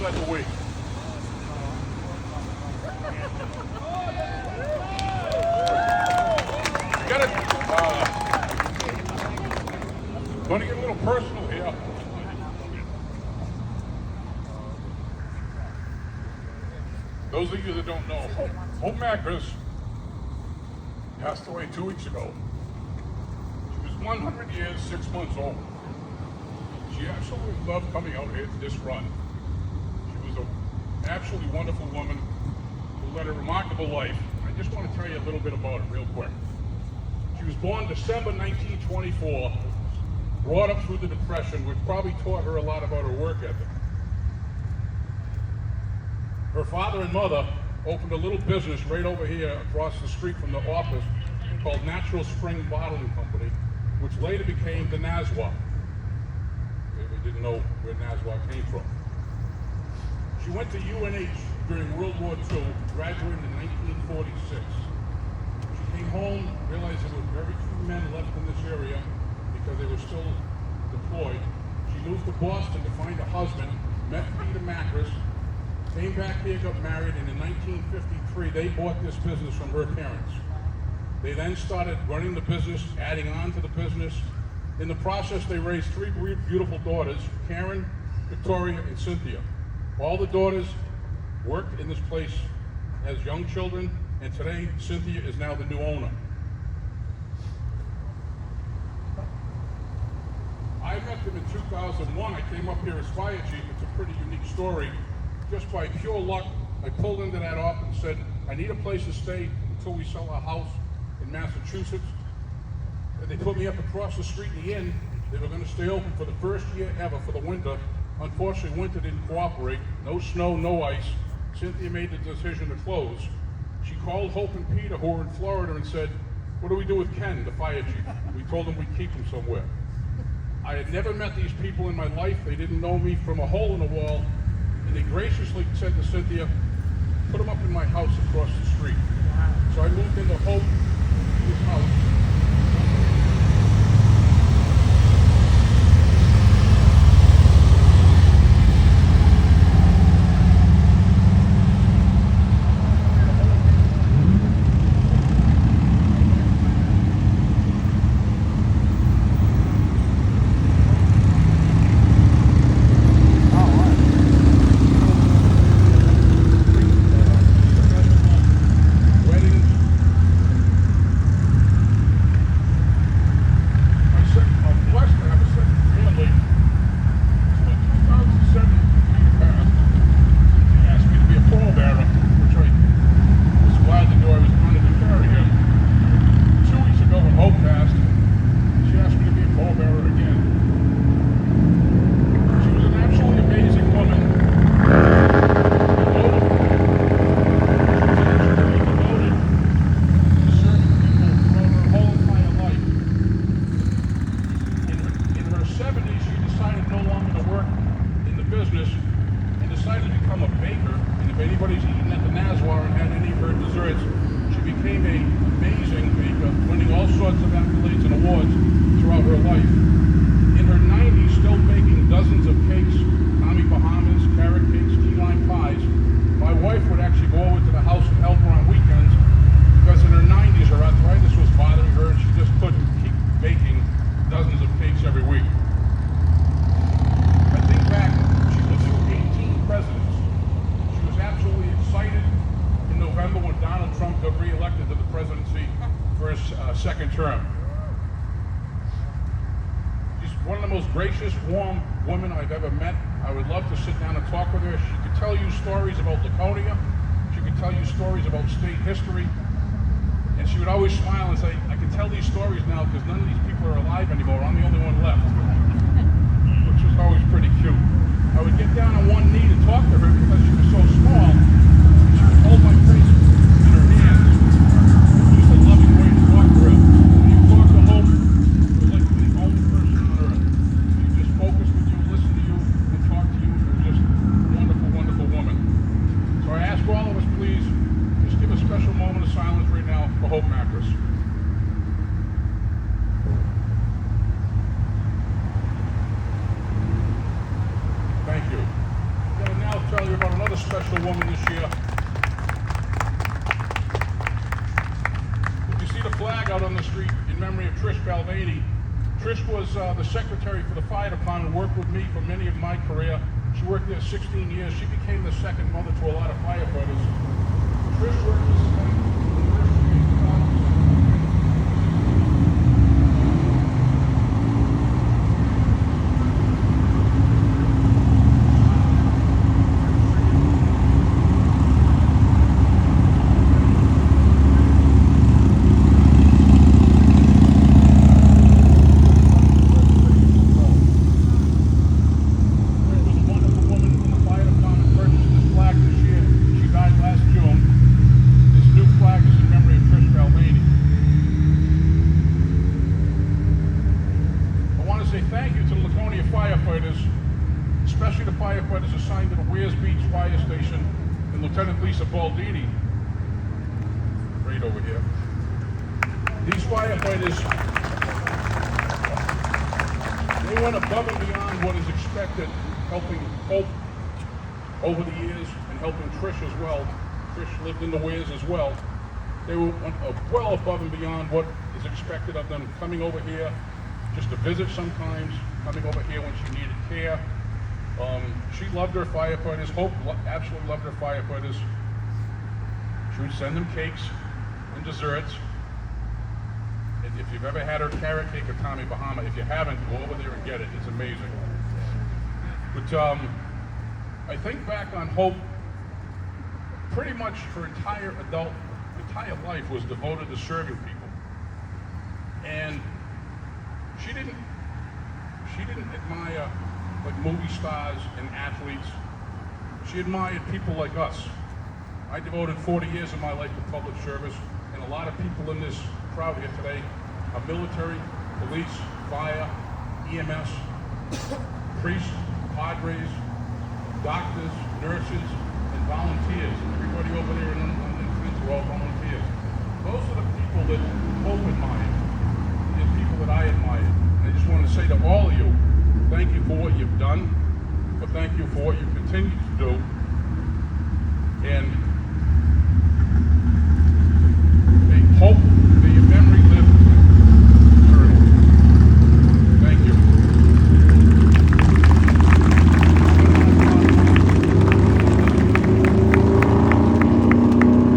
led the way. Going to get a little personal here. Those of you that don't know, Hope Macris passed away 2 weeks ago. She was 100 years, 6 months old. She absolutely loved coming out here to this run. She was an absolutely wonderful woman who led a remarkable life. I just want to tell you a little bit about it real quick. She was born December 1924, brought up through the Depression, which probably taught her a lot about her work ethic. Her father and mother opened a little business right over here across the street from the office called Natural Spring Bottling Company, which later became the Nazwa. We didn't know where Nazwa came from. She went to UNH during World War II, graduated in 1946. She came home, realized there were very few men left in this area because they were still deployed. She moved to Boston to find a husband, met Peter Macris, came back here, got married, and in 1953 they bought this business from her parents. They then started running the business, adding on to the business. In the process, they raised three beautiful daughters, Karen, Victoria, and Cynthia. All the daughters worked in this place as young children, and today Cynthia is now the new owner. I met them in 2001. I came up here as fire chief. It's a pretty unique story. Just by pure luck, I pulled into that office and said, I need a place to stay until we sell our house in Massachusetts. And they put me up across the street in the inn. They were going to stay open for the first year ever for the winter. Unfortunately, winter didn't cooperate. No snow, no ice. Cynthia made the decision to close. She called Hope and Peter, who were in Florida, and said, what do we do with Ken, the fire chief? We told them we'd keep him somewhere. I had never met these people in my life. They didn't know me from a hole in the wall. And they graciously said to Cynthia, put him up in my house across the street. So I moved into Hope's house. Second term. She's one of the most gracious, warm women I've ever met. I would love to sit down and talk with her. She could tell you stories about Laconia. She could tell you stories about state history. And she would always smile and say, I can tell these stories now because none of these people are alive anymore. I'm the only one left. Which was always pretty cute. I would get down on one knee to talk to her because she was so small. She would hold my face in her hands. Just a loving way to talk to her. When you talk to Hope, it was like the only person on earth. She just focused with you, listened to you, and talked to you. She was just a wonderful, wonderful woman. So I ask all of us, please, just give a special moment of silence right now for Hope Macris. special woman this year. If you see the flag out on the street in memory of Trish Balvenie, Trish was the secretary for the fire department, worked with me for many of my career. She worked there 16 years. She became the second mother to a lot of firefighters. Trish worked as thank you to the Laconia firefighters, especially the firefighters assigned to the Weirs Beach Fire Station and Lieutenant Lisa Baldini, right over here. These firefighters, they went above and beyond what is expected, helping Hope over the years and helping Trish as well. Trish lived in the Weirs as well. They went well above and beyond what is expected of them, coming over here just to visit sometimes, coming over here when she needed care. She loved her firefighters. Hope absolutely loved her firefighters. She would send them cakes and desserts. And if you've ever had her carrot cake at Tommy Bahama, if you haven't, go over there and get it. It's amazing. But I think back on Hope, pretty much her entire life was devoted to serving people. And she didn't admire like movie stars and athletes. She admired people like us. I devoted 40 years of my life to public service, and a lot of people in this crowd here today are military, police, fire, EMS, priests, padres, doctors, nurses, and volunteers. Everybody over there in the fence are all volunteers. Those are the people that Hope admired. That I admire. I just want to say to all of you, thank you for what you've done, but thank you for what you continue to do. And